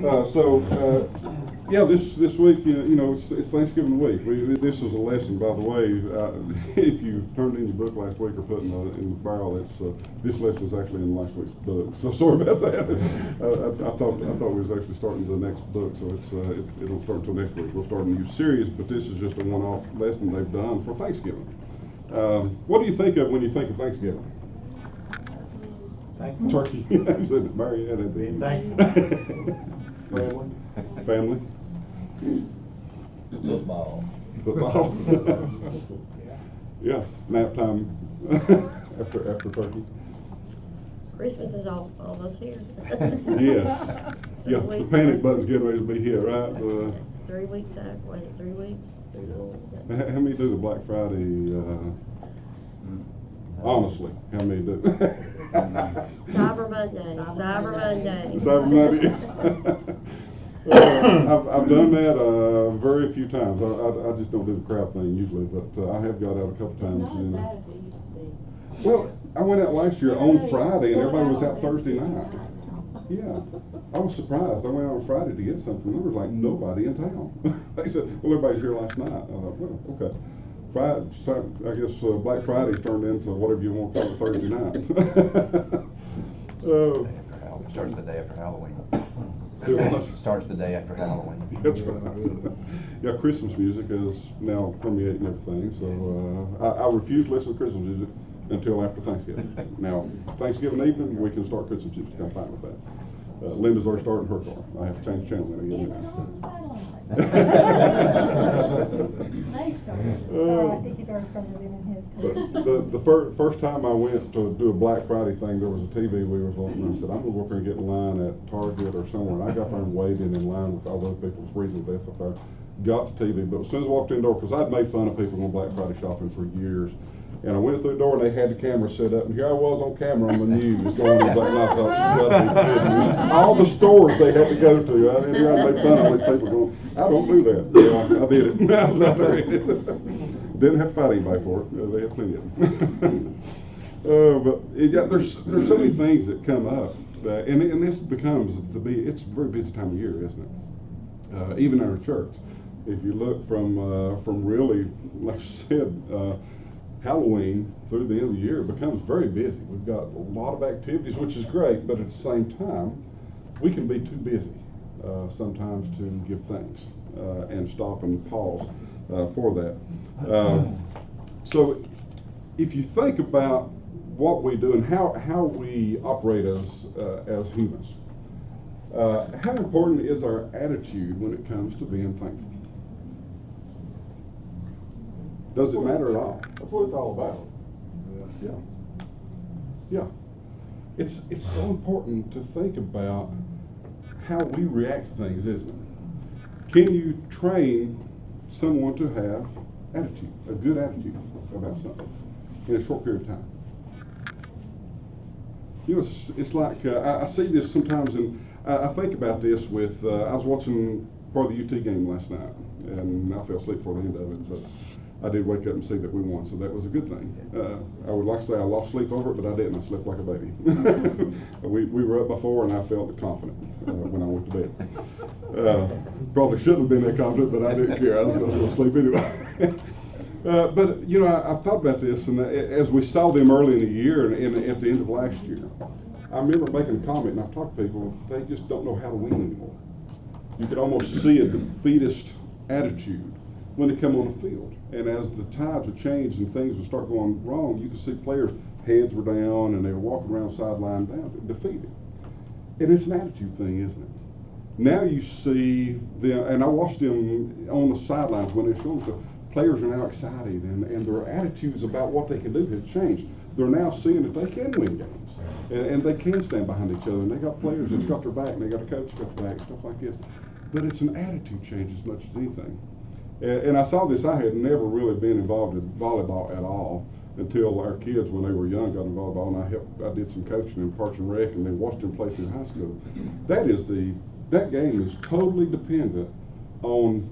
Yeah, this week, it's Thanksgiving week. This is a lesson, by the way. If you turned in your book last week or put in the barrel, this lesson is actually in last week's book. So sorry about that. I thought we was actually starting the next book, so it'll start until next week. We'll start a new series, but this is just a one-off lesson they've done for Thanksgiving. What do you think of when you think of Thanksgiving? Turkey. You said Marietta. Family. Family. Football. Football. Yeah, nap time after turkey. Christmas is almost here. Yes. Yeah, the panic button's getting ready to be here, right? 3 weeks out. Was it 3 weeks? How many do the Black Friday? Honestly, how many do? Cyber Monday. Cyber Monday. I've done that very few times. I just don't do the crowd thing usually, but I have got out a couple times. It's not as bad as it used to be. Well, I went out last year on Friday and everybody was out Thursday night. Yeah, I was surprised. I went out on Friday to get something. There was like nobody in town. They said, "Well, everybody's here last night." I thought, "Well, okay." Friday, I guess Black Friday turned into whatever you want to call it Thursday night. So Starts the day after Halloween. it Starts the day after Halloween. That's right. Yeah, Christmas music is now permeating everything. So I refuse to listen to Christmas music until after Thanksgiving. Now, Thanksgiving evening, we can start Christmas music. I'm fine with that. Linda's already starting her car. I have to change the channel when I get Even in. on the sideline. They started. So I think he's already started in his too. The first time I went to do a Black Friday thing, there was a TV we were watching, and I said, I'm going to go up there and get in line at Target or somewhere. And I got there and waited in line with all those people freezing to death up there. Got the TV, but as soon as I walked in the door, because I'd made fun of people on Black Friday shopping for years, and I went through the door and they had the camera set up, and here I was on camera on the news going, and I thought, you gotta be kidding me. All the stores they had to go to, and here I made fun of all these people going, I don't do that. Yeah, I did it. I was out there. Didn't have to fight anybody for it. They had plenty of them. There's so many things that come up, and this becomes it's a very busy time of year, isn't it? Even in our church. If you look from really, like I said, Halloween through the end of the year, it becomes very busy. We've got a lot of activities, which is great, but at the same time, we can be too busy sometimes to give thanks and stop and pause for that. So if you think about what we do and how we operate as humans, how important is our attitude when it comes to being thankful? Does it matter at all? That's what it's all about. Yeah. It's so important to think about how we react to things, isn't it? Can you train someone to have attitude, a good attitude about something in a short period of time? It's like I see this sometimes, and I think about this with I was watching part of the UT game last night, and I fell asleep for the end of it, but I did wake up and see that we won, so that was a good thing. I would like to say I lost sleep over it, but I didn't. I slept like a baby. we were up before, and I felt confident when I went to bed. Probably shouldn't have been that confident, but I didn't care. I was going to sleep anyway. But I thought about this, and as we saw them early in the year and at the end of last year, I remember making a comment, and I've talked to people, they just don't know how to win anymore. You could almost see a defeatist attitude when they come on the field. And as the tides would change and things would start going wrong, you could see players' heads were down and they were walking around sideline down, defeated. And it's an attitude thing, isn't it? Now you see them, and I watched them on the sidelines when they showed the players are now excited and their attitudes about what they can do have changed. They're now seeing that they can win games and they can stand behind each other, and they got players that's got their back, and they got a coach that's got their back, stuff like this. But it's an attitude change as much as anything. And I saw this. I had never really been involved in volleyball at all until our kids, when they were young, got involved in volleyball, and I did some coaching in Parks and Rec, and then watched them play through high school. That game is totally dependent on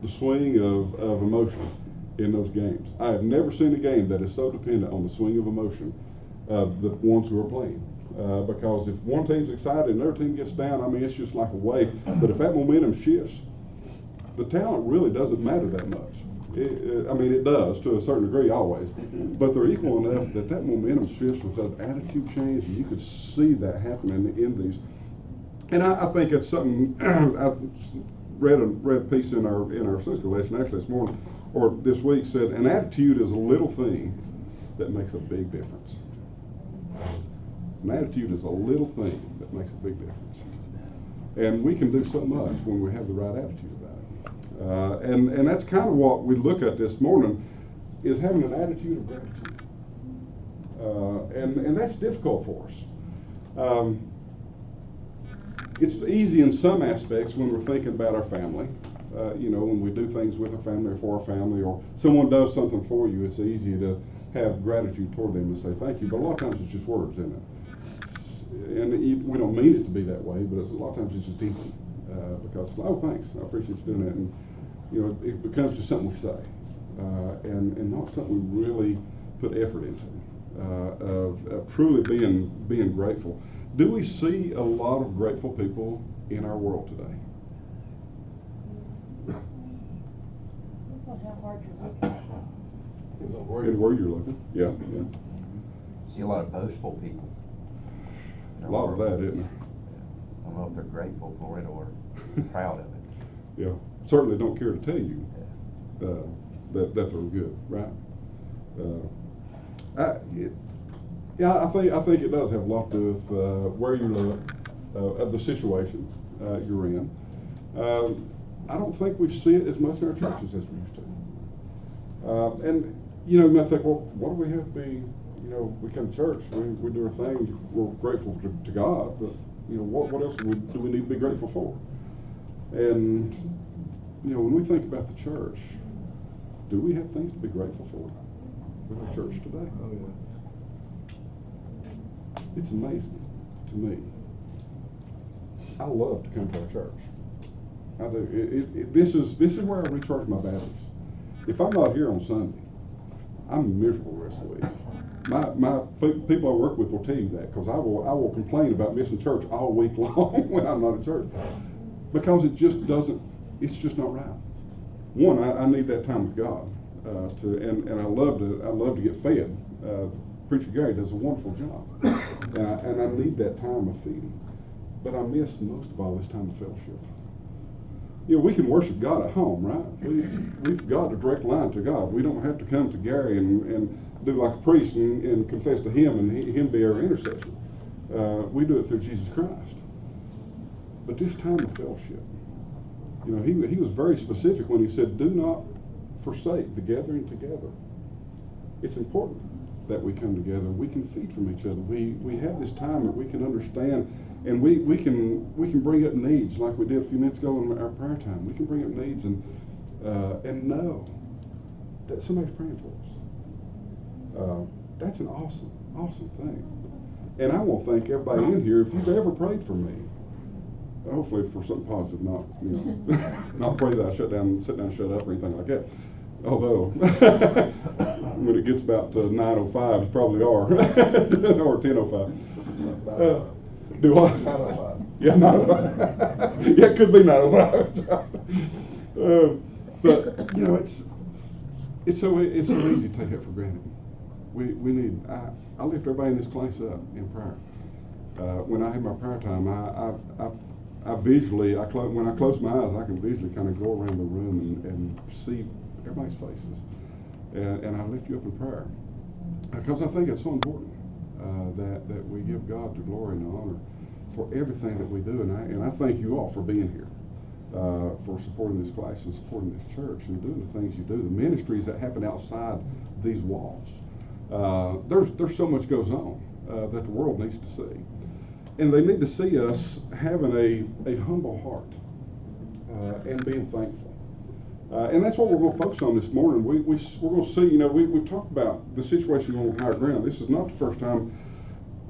the swing of emotion in those games. I have never seen a game that is so dependent on the swing of emotion of the ones who are playing. because if one team's excited and their team gets down, I mean, it's just like a wave. But if that momentum shifts, the talent really doesn't matter that much. I mean, it does to a certain degree always, but they're equal enough that that momentum shifts with that attitude change, and you could see that happening in these. And I think it's something I read a piece in our Sunday school lesson actually this morning or this week said an attitude is a little thing that makes a big difference. An attitude is a little thing that makes a big difference, and we can do so much when we have the right attitude about it. And that's kind of what we look at this morning is having an attitude of gratitude, and that's difficult for us. It's easy in some aspects when we're thinking about our family. When we do things with our family or for our family, or someone does something for you, it's easy to have gratitude toward them and say thank you. But a lot of times it's just words, isn't it? And we don't mean it to be that way, but a lot of times it's just empty because, oh, thanks, I appreciate you doing that. And, it becomes just something we say and not something we really put effort into of truly being grateful. Do we see a lot of grateful people in our world today? Depends on how hard you're looking. And where you're looking, yeah. See a lot of boastful people. A lot of that, isn't there? I don't know if they're grateful for it or proud of it. Yeah, certainly don't care to tell you that they're good, right? I think it does have a lot to do with where you live, of the situation you're in. I don't think we see it as much in our churches as we used to. And you might think, well, what do we have to be? We come to church, we do our thing, we're grateful to God, but what else do we need to be grateful for? And when we think about the church, do we have things to be grateful for with our church today? Oh, yeah. It's amazing to me. I love to come to our church. I do. This is where I recharge my batteries. If I'm not here on Sunday, I'm miserable the rest of the week. My people I work with will tell you that, because I will complain about missing church all week long when I'm not at church, because it's just not right. One, I need that time with God, and I love to get fed. Preacher Gary does a wonderful job, and I need that time of feeding. But I miss most of all this time of fellowship. We can worship God at home, right? We've got a direct line to God. We don't have to come to Gary and do like a priest and confess to Him and Him be our intercessor. We do it through Jesus Christ. But this time of fellowship, He was very specific when He said, "Do not forsake the gathering together." It's important that we come together. We can feed from each other. We have this time that we can understand, and we can bring up needs like we did a few minutes ago in our prayer time. We can bring up needs and know that somebody's praying for us. That's an awesome thing. And I want to thank everybody in here. If you've ever prayed for me, hopefully for something positive, not not pray that I sit down, shut up, or anything like that. Although when it gets about 9:05, you probably are, or 10:05. Do what? 9:05. Yeah, 9:05. Yeah, it could be 9:05. But it's so easy to take it for granted. We need. I lift everybody in this place up in prayer. When I have my prayer time, I visually, when I close my eyes, I can visually kind of go around the room and see everybody's faces, and I lift you up in prayer, because I think it's so important that we give God the glory and the honor for everything that we do, and I thank you all for being here, for supporting this class and supporting this church and doing the things you do, the ministries that happen outside these walls. There's so much goes on that the world needs to see, and they need to see us having a humble heart and being thankful. And that's what we're going to focus on this morning. We're going to see, we've talked about the situation on higher ground. This is not the first time,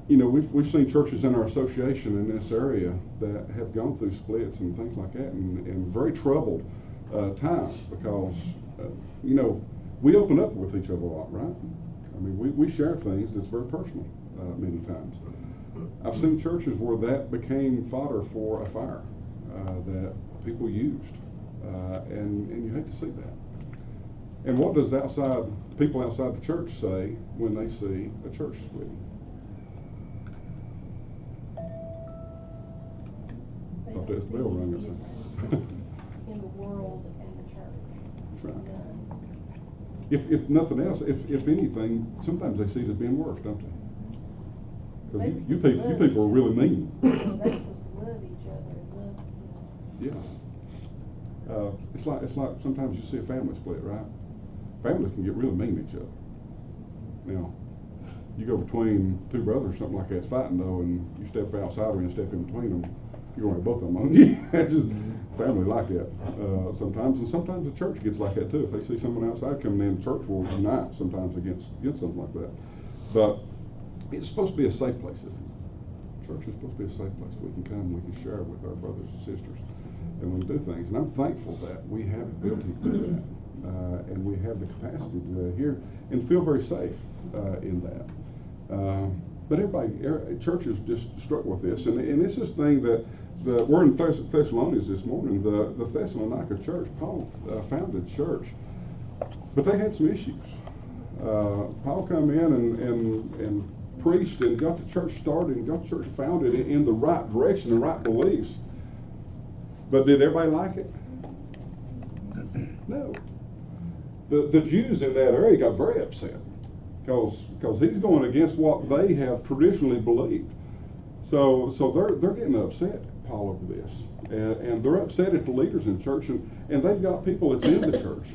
we've seen churches in our association in this area that have gone through splits and things like that, and very troubled times, because, we open up with each other a lot, right? I mean, we share things that's very personal many times. I've seen churches where that became fodder for a fire that people used, and you hate to see that. And what does people outside the church say when they see a church splitting? They Thought don't that see bell rang or any something. in the world and the church. That's right. None. If nothing else, if anything, sometimes they see it as being worse, don't they? Because you people are really mean. They're supposed to love each other and love, Yeah. It's like sometimes you see a family split, right? Families can get really mean to each other. Now, you go between two brothers, something like that's fighting though, and you step outside and step in between them, you're going to have both of them on you. It's just family like that sometimes, and sometimes the church gets like that too. If they see someone outside coming in, the church will unite sometimes against something like that. But it's supposed to be a safe place, isn't it? Church is supposed to be a safe place. We can come, we can share with our brothers and sisters, and we can do things. And I'm thankful that we have the ability to do that, and we have the capacity to do that here and feel very safe in that. But church is just struck with this, and it's this thing that we're in Thessalonians this morning. The Thessalonica church, Paul founded church, but they had some issues. Paul come in and preached and got the church started and got the church founded in the right direction and right beliefs. But did everybody like it? No. The Jews in that area got very upset because he's going against what they have traditionally believed. So they're getting upset, Paul, over this, and they're upset at the leaders in church, and they've got people that's in the church.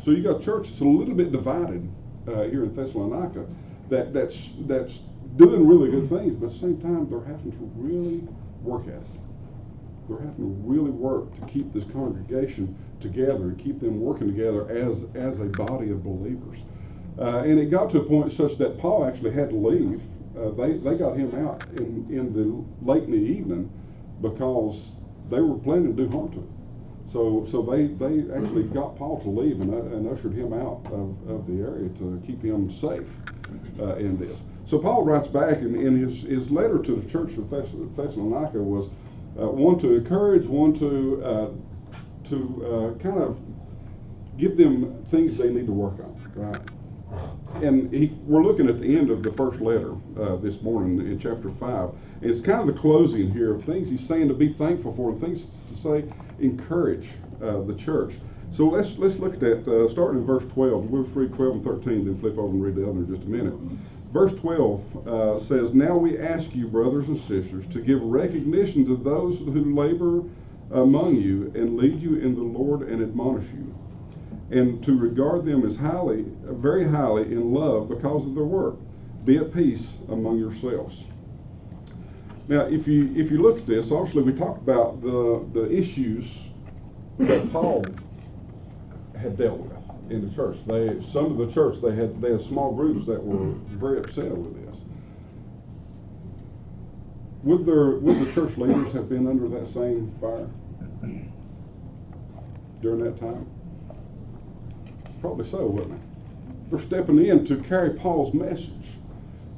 So you got a church that's a little bit divided here in Thessalonica that's doing really good things, but at the same time they're having to really work at it. They're having to really work to keep this congregation together and keep them working together as a body of believers. And it got to a point such that Paul actually had to leave. They got him out in the late in the evening because they were planning to do harm to him. So they actually got Paul to leave and ushered him out of the area to keep him safe in this. So Paul writes back in his letter to the church of Thessalonica was one to encourage, one to kind of give them things they need to work on, right? And we're looking at the end of the first letter this morning in chapter 5. And it's kind of the closing here of things he's saying to be thankful for and things to say encourage the church. So let's look at that, starting in verse 12. We'll read 12 and 13, then flip over and read the other in just a minute. Verse 12 says, "Now we ask you, brothers and sisters, to give recognition to those who labor among you and lead you in the Lord and admonish you, and to regard them as very highly in love because of their work. Be at peace among yourselves." Now, if you look at this, obviously we talked about the issues that Paul had dealt with in the church. Some of the church they had small groups that were very upset over this. Would the church leaders have been under that same fire during that time? Probably so, wouldn't it? They're stepping in to carry Paul's message,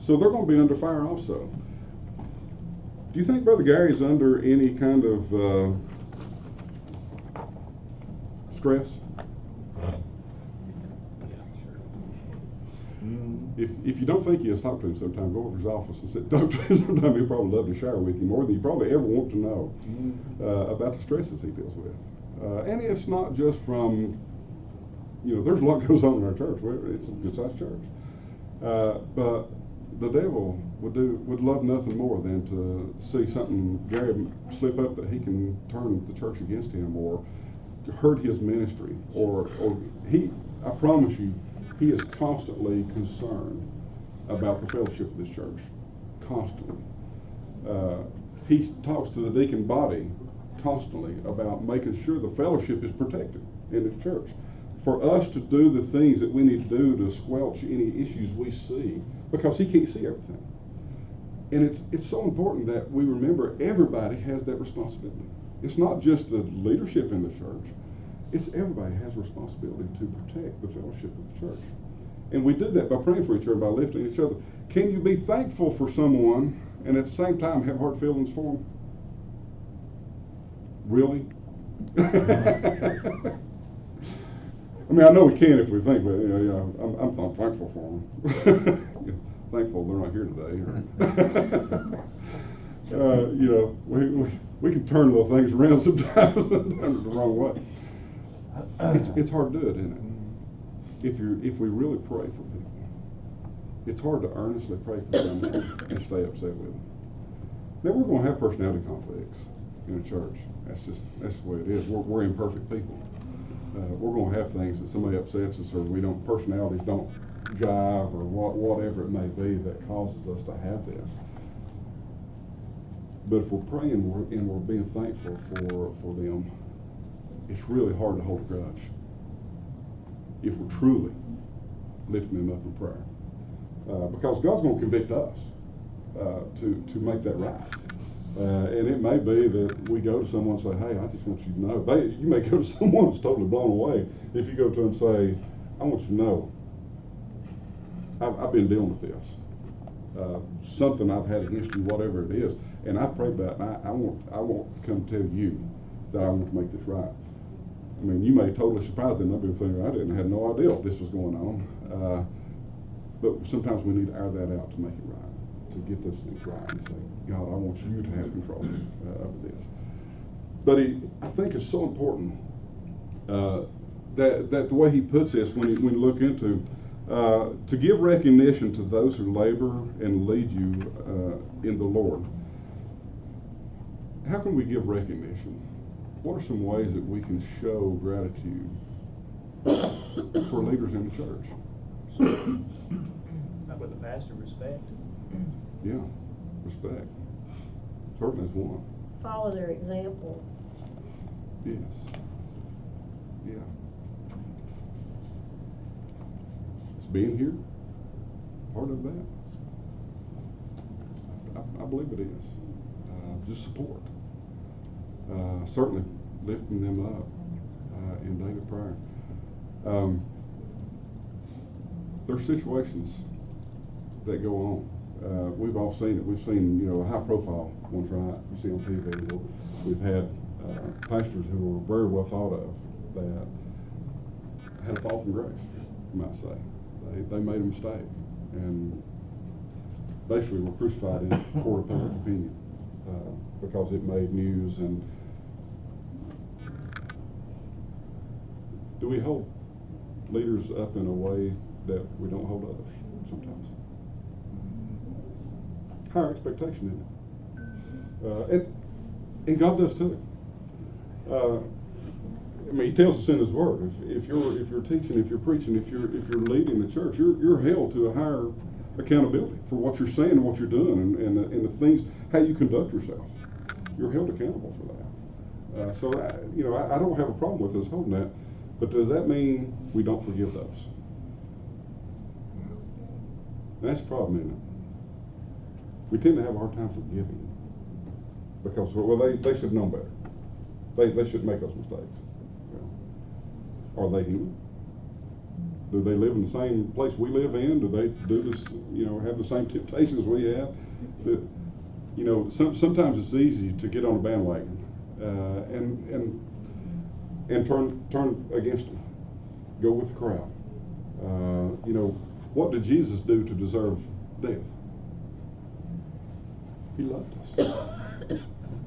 so they're going to be under fire also. Do you think Brother Gary's under any kind of stress? If you don't think he is, talk to him sometime. Go over to his office and sit, talk to him sometime. He'll probably love to share with you more than you probably ever want to know about the stresses he deals with. And it's not just from, there's a lot goes on in our church. It's a good-sized church. But the devil would love nothing more than to see something Gary slip up that he can turn the church against him or hurt his ministry or I promise you, he is constantly concerned about the fellowship of this church. Constantly. He talks to the deacon body constantly about making sure the fellowship is protected in this church. For us to do the things that we need to do to squelch any issues we see, because he can't see everything. And it's so important that we remember everybody has that responsibility. It's not just the leadership in the church. It's everybody has a responsibility to protect the fellowship of the church. And we do that by praying for each other, by lifting each other. Can you be thankful for someone and at the same time have hard feelings for them? Really? I mean, I know we can if we think, but I'm thankful for them. Thankful they're not here today. We can turn little things around sometimes the wrong way. It's hard to do it, isn't it? If we really pray for people, it's hard to earnestly pray for someone and stay upset with them. Now, we're going to have personality conflicts in a church. That's the way it is. We're imperfect people. We're going to have things that somebody upsets us, or personalities don't jive, or whatever it may be that causes us to have this. But if we're praying and we're being thankful for them, it's really hard to hold a grudge if we're truly lifting them up in prayer. Because God's going to convict us to make that right. And it may be that we go to someone and say, hey, I just want you to know. You may go to someone that's totally blown away if you go to them and say, I want you to know, I've been dealing with this. Something I've had against you, whatever it is. And I've prayed about it, and I want to come tell you that I want to make this right. I mean, you may totally surprise them. They'll be thinking, I had no idea this was going on. But sometimes we need to air that out to make it right, to get those things right and say, God, I want you to have control of this. But I think it's so important that the way he puts this, when you look into to give recognition to those who labor and lead you in the Lord. How can we give recognition? What are some ways that we can show gratitude for leaders in the church? How about the pastor? Respect. Yeah, respect. Certainly is one. Follow their example. Yes. Yeah. Is being here part of that? I believe it is. Just support. Certainly lifting them up in daily prayer. There's situations that go on. We've all seen it. We've seen, a high-profile ones, right? You see on TV. We've had pastors who were very well thought of that had a fall from grace, you might say. They made a mistake and basically were crucified in court of public opinion because it made news. And do we hold leaders up in a way that we don't hold others sometimes? Higher expectation in it. And God does too. He tells us in His Word, if you're teaching, if you're preaching, if you're leading the church, you're held to a higher accountability for what you're saying and what you're doing and the things, how you conduct yourself. You're held accountable for that. So I don't have a problem with us holding that, but does that mean we don't forgive those? That's the problem, isn't it? We tend to have a hard time forgiving because they should know better. They shouldn't make those mistakes. Are they human? Do they live in the same place we live in? Do they do this? Have the same temptations we have? Sometimes it's easy to get on a bandwagon and turn against them, go with the crowd. What did Jesus do to deserve death? He loved us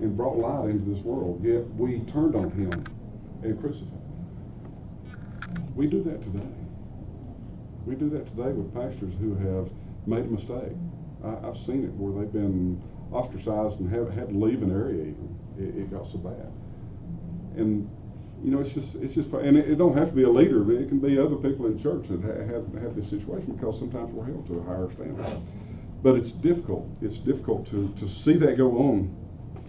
and brought light into this world, yet we turned on Him and crucified Him. We do that today. We do that today with pastors who have made a mistake. I've seen it where they've been ostracized and had to leave an area even. It got so bad. And it's just, and it don't have to be a leader. It can be other people in church that have this situation because sometimes we're held to a higher standard. But it's difficult. It's difficult to see that go on,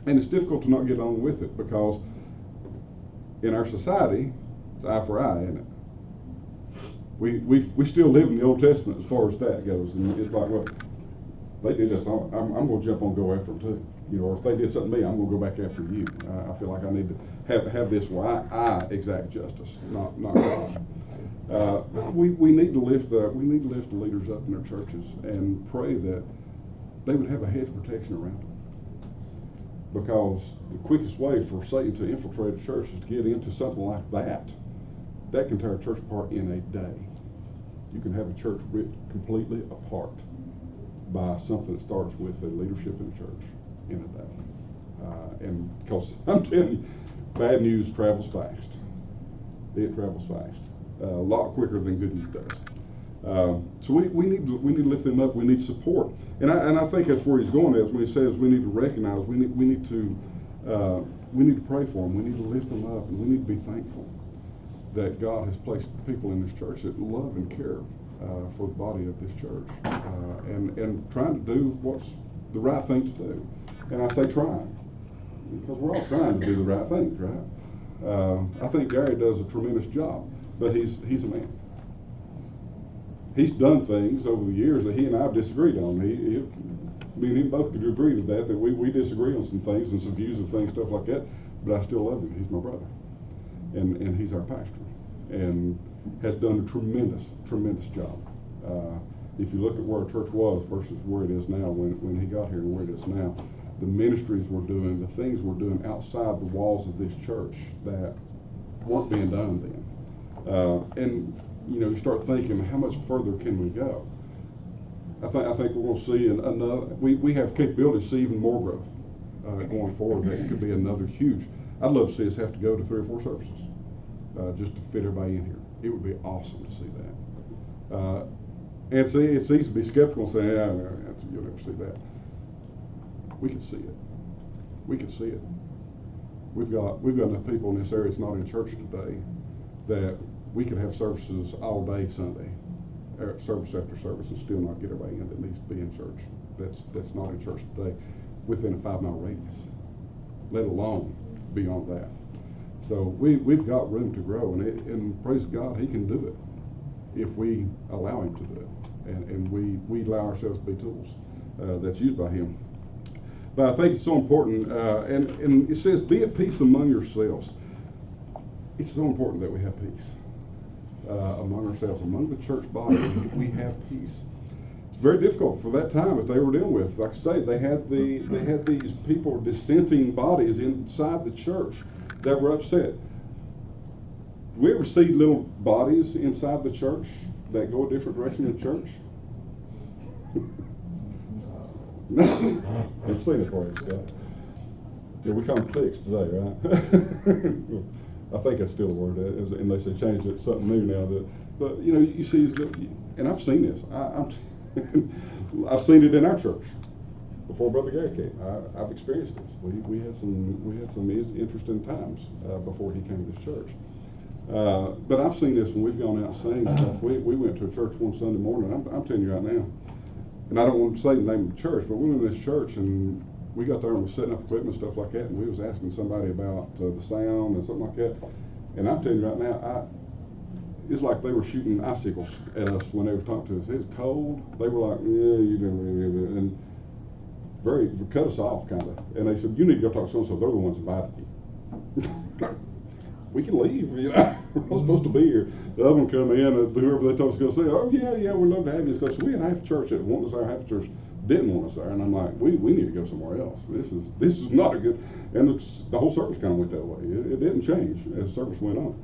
and it's difficult to not get on with it because in our society, it's eye for eye, isn't it? We still live in the Old Testament as far as that goes, and it's like, well, they did this, I'm going to jump on and go after them too. Or if they did something to me, I'm going to go back after you. I feel like I need to have this where I exact justice, not God. We need to lift the leaders up in their churches and pray that they would have a hedge protection around them. Because the quickest way for Satan to infiltrate a church is to get into something like that. That can tear a church apart in a day. You can have a church ripped completely apart by something that starts with the leadership in the church in a day. And because I'm telling you, bad news travels fast. It travels fast. A lot quicker than good news does. So we need to lift them up. We need support, and I think that's where he's going as when he says we need to recognize, we need to pray for them. We need to lift them up, and we need to be thankful that God has placed people in this church that love and care for the body of this church, and trying to do what's the right thing to do. And I say trying because we're all trying to do the right things, right? I think Gary does a tremendous job, but he's a man. He's done things over the years that he and I have disagreed on. Me and him both could agree with that we disagree on some things and some views of things, stuff like that, but I still love him. He's my brother. And he's our pastor and has done a tremendous job. If you look at where our church was versus where it is now when he got here and where it is now, the ministries we're doing, the things we're doing outside the walls of this church that weren't being done then. And you know, you start thinking, how much further can we go? I think we're going to see another. We have capability to see even more growth going forward. That could be another huge. I'd love to see us have to go to 3 or 4 services just to fit everybody in here. It would be awesome to see that. And see, it's easy to be skeptical and say, yeah, you'll never see that. We can see it. We can see it. We've got enough people in this area that's not in church today that we could have services all day Sunday, service after service, and still not get everybody in that needs to be in church. That's not in church today, within a 5-mile radius, let alone beyond that. So we've got room to grow, and praise God, He can do it if we allow Him to do it, and we allow ourselves to be tools that's used by Him. But I think it's so important, and it says, be at peace among yourselves. It's so important that we have peace. Among ourselves, among the church body, we have peace. It's very difficult for that time that they were dealing with. Like I say, they had these people, dissenting bodies inside the church that were upset. Do we ever see little bodies inside the church that go a different direction in church? No, I've seen it for you, Scott. Yeah, we call them cliques today, right? I think that's still a word, unless they changed it to something new now. But you know, you see, and I've seen this. I've seen it in our church before Brother Gary came. I've experienced this. We had some interesting times before he came to this church. But I've seen this when we've gone out saying stuff. We went to a church one Sunday morning. I'm telling you right now, and I don't want to say the name of the church, but we went to this church and we got there and was setting up equipment, stuff like that, and we was asking somebody about the sound and something like that. And I'm telling you right now, it's like they were shooting icicles at us when they were talking to us. It was cold. They were like, yeah, you didn't, and very cut us off kind of. And they said, you need to go talk to so-and-so. They're the ones invited you. We can leave. You know, we're not supposed to be here. The other one come in, and whoever they told us to go say, oh yeah, we'd love to have you and stuff. So we had half a church that wanted us there, half a church didn't want us there, and I'm like, we need to go somewhere else. This is not a good. And the whole service kind of went that way. It didn't change as the service went on.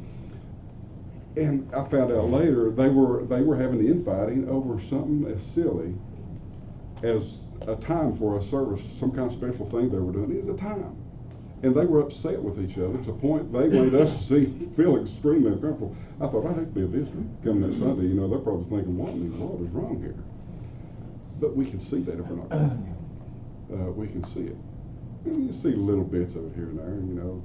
And I found out later they were having the infighting over something as silly as a time for a service, some kind of special thing they were doing. It was a time, and they were upset with each other to the point they wanted us to feel extremely uncomfortable. I thought, I'd have to be a visitor coming that Sunday. You know, they're probably thinking, what in the world is wrong here? But we can see that if we're not careful. We can see it. And you see little bits of it here and there. You know,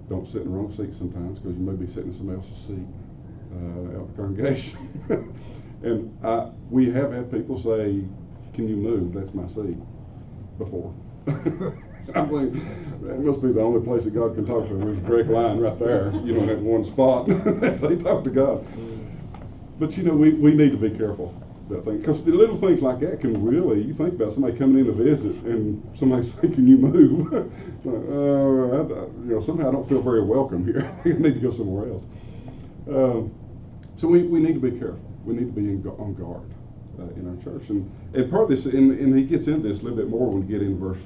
don't sit in the wrong seat sometimes because you may be sitting in somebody else's seat out in the congregation. And we have had people say, "Can you move? That's my seat." Before. I believe it must be the only place that God can talk to them. There's a direct line right there. You know, in that one spot they talk to God. But you know, we need to be careful. That thing, because the little things like that can really, you think about somebody coming in to visit and somebody saying, can you move? You know, somehow I don't feel very welcome here. I need to go somewhere else. So we need to be careful. We need to be on guard. in our church. And part of this, and he gets into this a little bit more when we get in verse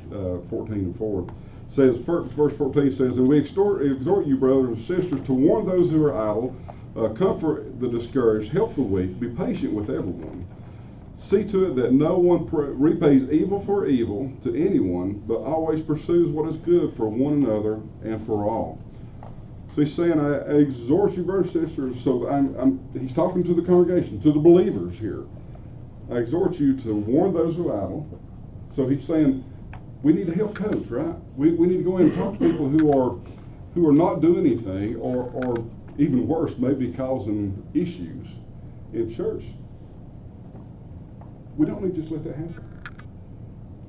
14 and forward. Says, verse 14 says, "And we exhort you, brothers and sisters, to warn those who are idle, comfort the discouraged, help the weak, be patient with everyone. See to it that no one repays evil for evil to anyone, but always pursues what is good for one another and for all." So he's saying, I exhort you, brothers and sisters. So he's talking to the congregation, to the believers here. I exhort you to warn those who are idle. So he's saying, we need to help coach, right? We need to go in and talk to people who are not doing anything, or even worse, maybe causing issues in church. We don't need to just let that happen.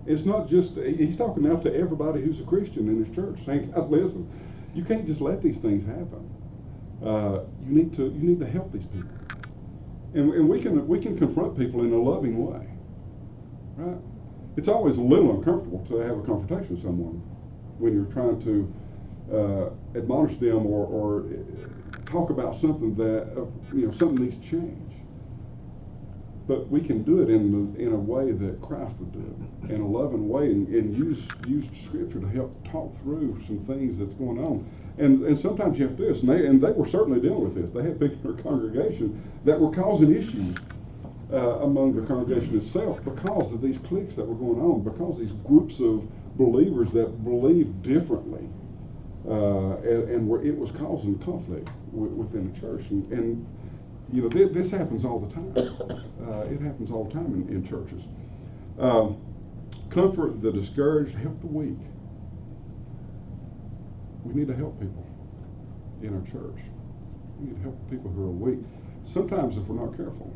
It's not just, he's talking now to everybody who's a Christian in his church, saying, guys, listen, you can't just let these things happen. You need to help these people. And we can confront people in a loving way, right? It's always a little uncomfortable to have a confrontation with someone when you're trying to admonish them or talk about something that something needs to change. But we can do it in a way that Christ would do it, in a loving way, and use Scripture to help talk through some things that's going on. And sometimes you have to do this, and they were certainly dealing with this. They had people in their congregation that were causing issues among the congregation itself because of these cliques that were going on, because these groups of believers that believed differently, and it was causing conflict within the church. And this happens all the time. It happens all the time in churches. Comfort the discouraged, help the weak. We need to help people in our church. We need to help people who are weak. Sometimes if we're not careful,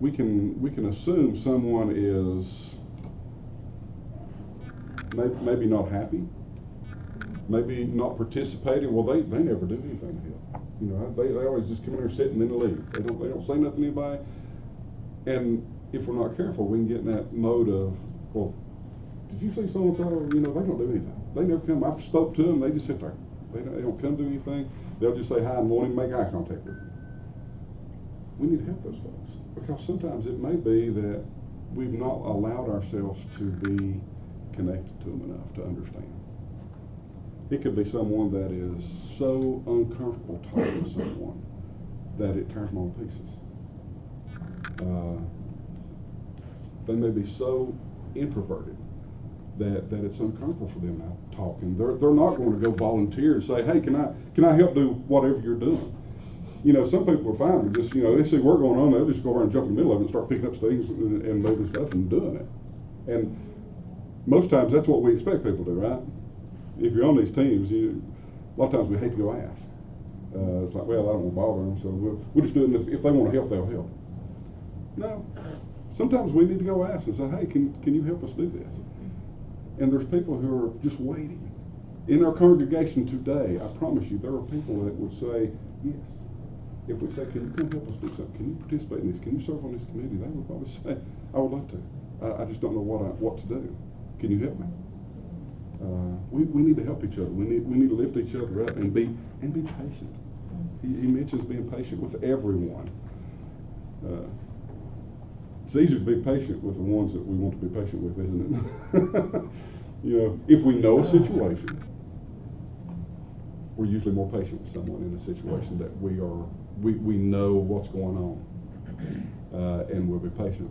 we can assume someone is maybe not happy, maybe not participating. Well, they never do anything here. They always just come in here, sit, and then leave. They don't say nothing to anybody. And if we're not careful, we can get in that mode of, well, did you see so and so? They don't do anything. They never come. I've spoke to them. They just sit there. They don't come do anything. They'll just say hi and won't even make eye contact with you. We need to help those folks, because sometimes it may be that we've not allowed ourselves to be connected to them enough to understand. It could be someone that is so uncomfortable talking to someone that it tears them all to pieces. They may be so introverted that it's uncomfortable for them now talking. They're not going to go volunteer and say, hey, can I help do whatever you're doing? Some people are fine with just, they see work going on, they'll just go around and jump in the middle of it and start picking up things and moving stuff and doing it. And most times that's what we expect people to do, right? If you're on these teams, a lot of times we hate to go ask. It's like, well, I don't want to bother them, so we'll just do it. If they want to help, they'll help. No. Sometimes we need to go ask and say, hey, can you help us do this? And there's people who are just waiting. In our congregation today, I promise you, there are people that would say, yes. If we say, can you come help us do something? Can you participate in this? Can you serve on this committee? They would probably say, I would love to. I just don't know what to do. Can you help me? We need to help each other. We need to lift each other up and be patient. He mentions being patient with everyone. It's easier to be patient with the ones that we want to be patient with, isn't it? If we know a situation, we're usually more patient with someone in a situation that we know what's going on, and we'll be patient.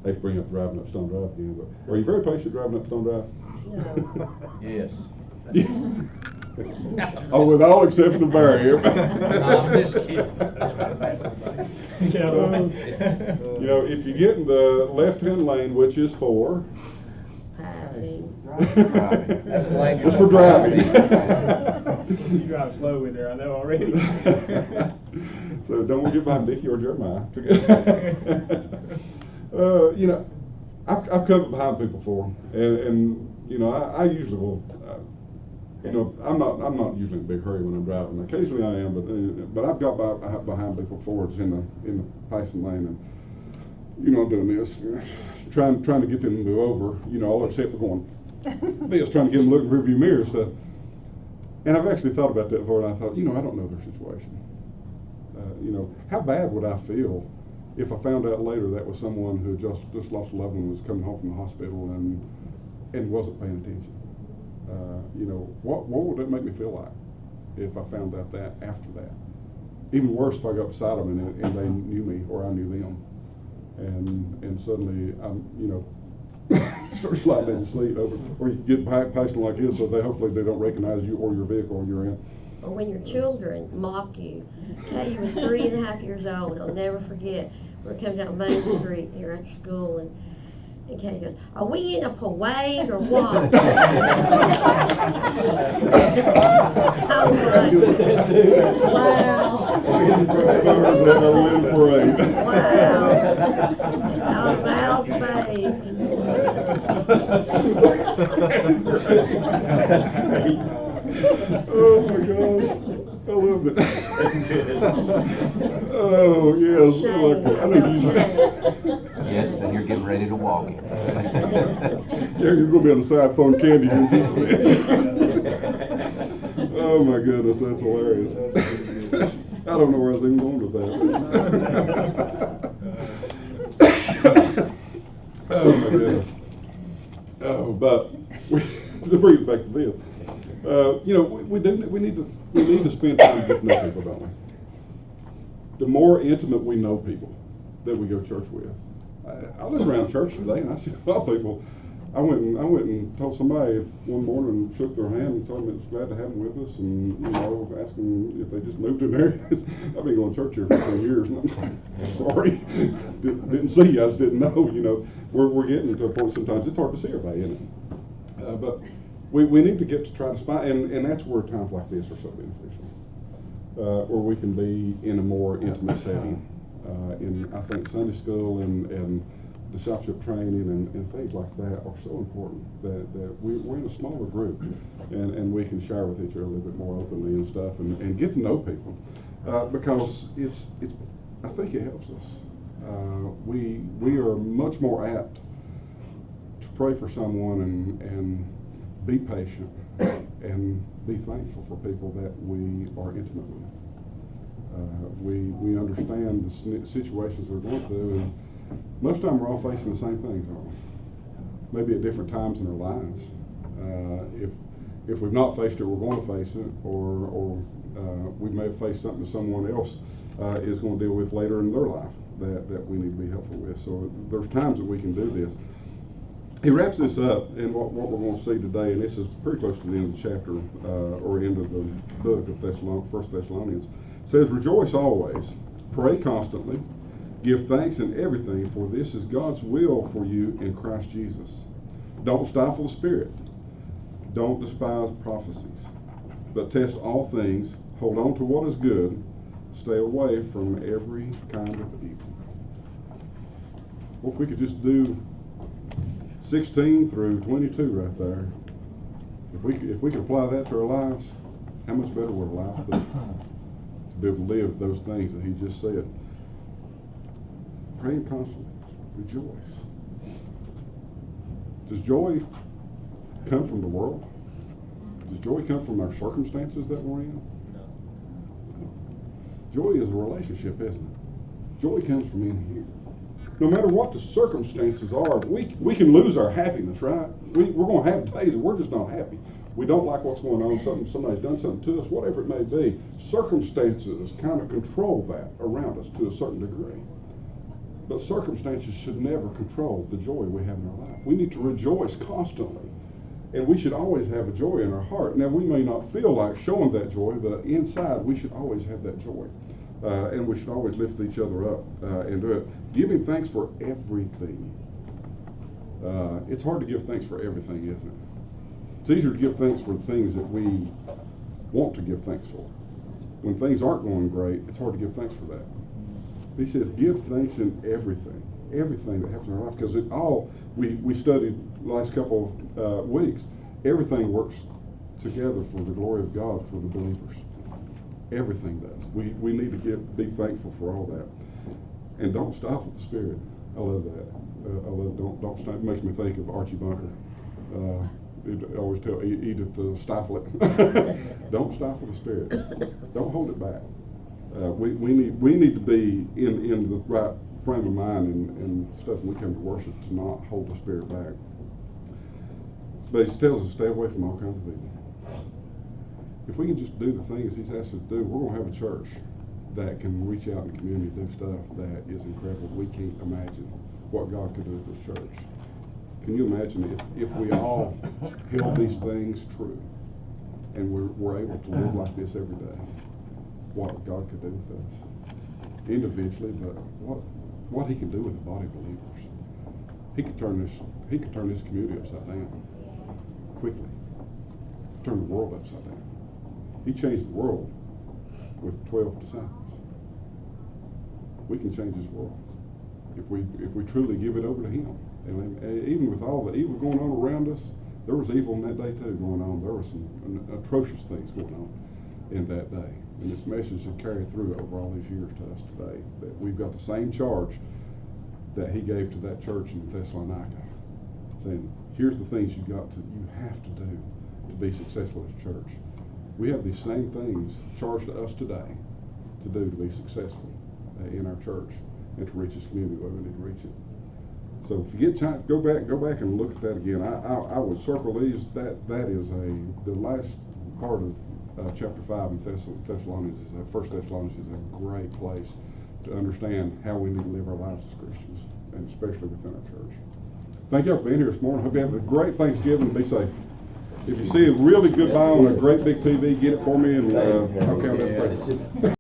I hate to bring up driving up Stone Drive again, but are you very patient driving up Stone Drive? No. Yes. Oh, with all exception of Barry. No, I'm just kidding. If you get in the left-hand lane, which is for Passing. Driving. That's the language. just for driving. You drive slow in there, I know already. So don't get behind Dickie or Jeremiah. I've come up behind people before, and I usually will. I'm not usually in a big hurry when I'm driving. Occasionally I am, but I've got behind people before it's in the passing lane, and I'm doing this, trying to get them to move over. All except for going this, trying to get them looking in the rearview mirror and stuff. And I've actually thought about that before, and I thought, I don't know their situation. You know, how bad would I feel if I found out later that was someone who just lost a loved one, was coming home from the hospital and wasn't paying attention? You know, what would that make me feel like if I found out that after that? Even worse if I got beside them and they knew me or I knew them, and suddenly I'm, you know, start sliding in the seat over, or you get past them like this, so hopefully they don't recognize you or your vehicle you're in. Or when your children mock you. Kay was 3.5 years old. I'll never forget. We're coming down Main Street here after school, and Kay goes, "Are we in a parade or what?" I was like, wow. We're in parade. Wow. Out of Al's face. Oh my gosh, I love it. Oh yes, I like that. I think Yes, and you're getting ready to walk it. yeah, you're going to be on the side throwing candy in just a minute. Oh my goodness, that's hilarious. I don't know where I was even going with that. Oh my goodness. Oh, but to bring it back to this, you know, we need to spend time getting to know people, don't we? The more intimate we know people that we go to church with. I was around church today and I see a lot of people. I went and told somebody one morning and shook their hand and told them it was glad to have them with us, and you know, asked them if they just moved in there. I've been going to church here for 10 years, and I'm like, sorry, didn't see you, I just didn't know. You know, we're getting to a point sometimes it's hard to see everybody, isn't it? But we need to get to try to spy, and that's where times like this are so beneficial, where we can be in a more intimate setting. In I think Sunday school and discipleship training and things like that are so important that we're in a smaller group and we can share with each other a little bit more openly and stuff and get to know people because it's I think it helps us. We are much more apt to pray for someone and be patient and be thankful for people that we are intimate with. We understand the situations we're going through, and most of the time we're all facing the same things, aren't we? Maybe at different times in our lives. If we've not faced it, we're going to face it, or we may have faced something that someone else is going to deal with later in their life that we need to be helpful with. So there's times that we can do this. He wraps this up, and what we're going to see today, and this is pretty close to the end of the chapter, or end of the book of 1 Thessalonians. Says, rejoice always, pray constantly, give thanks in everything, for this is God's will for you in Christ Jesus. Don't stifle the Spirit. Don't despise prophecies, but test all things, hold on to what is good, stay away from every kind of evil. Well, if we could just do 16 through 22 right there, if we could apply that to our lives, how much better would our lives be? To be able to live those things that he just said. Praying constantly, rejoice. Does joy come from the world? Does joy come from our circumstances that we're in? No. Joy is a relationship, isn't it? Joy comes from in here. No matter what the circumstances are, we can lose our happiness, right? We're going to have days that we're just not happy. We don't like what's going on, somebody's done something to us, whatever it may be. Circumstances kind of control that around us to a certain degree. But circumstances should never control the joy we have in our life. We need to rejoice constantly. And we should always have a joy in our heart. Now, we may not feel like showing that joy, but inside we should always have that joy. And we should always lift each other up and do it. Giving thanks for everything. It's hard to give thanks for everything, isn't it? It's easier to give thanks for the things that we want to give thanks for. When things aren't going great, it's hard to give thanks for that. He says, give thanks in everything that happens in our life, because it all, we studied the last couple of weeks, everything works together for the glory of God for the believers. Everything does. We need to be thankful for all that. And don't stifle the Spirit. I love that. I love don't stifle. It makes me think of Archie Bunker. I always tell Edith to stifle it. Don't stifle the Spirit. Don't hold it back. We need to be in the right frame of mind and stuff when we come to worship to not hold the Spirit back. But he tells us to stay away from all kinds of evil. If we can just do the things he's asked us to do, we're going to have a church that can reach out in the community and do stuff that is incredible. We can't imagine what God could do with this church. Can you imagine if we all held these things true and we're able to live like this every day, what God could do with us individually, but what he can do with the body of believers. He could turn this community upside down quickly. Turn the world upside down. He changed the world with 12 disciples. We can change this world if we truly give it over to him. And even with all the evil going on around us, there was evil in that day too going on. There were some atrocious things going on in that day. And this message has carried through over all these years to us today, that we've got the same charge that he gave to that church in Thessalonica, saying, here's the things you have to do to be successful as a church. We have these same things charged to us today to do to be successful in our church and to reach this community where we need to reach it. So if you get time, go back and look at that again. I would circle these. That is the last part of chapter 5 in Thessalonians. 1 Thessalonians is a great place to understand how we need to live our lives as Christians, and especially within our church. Thank y'all for being here this morning. Hope you have a great Thanksgiving and be safe. If you see a really good buy on a great big TV, get it for me, and I'll count this place.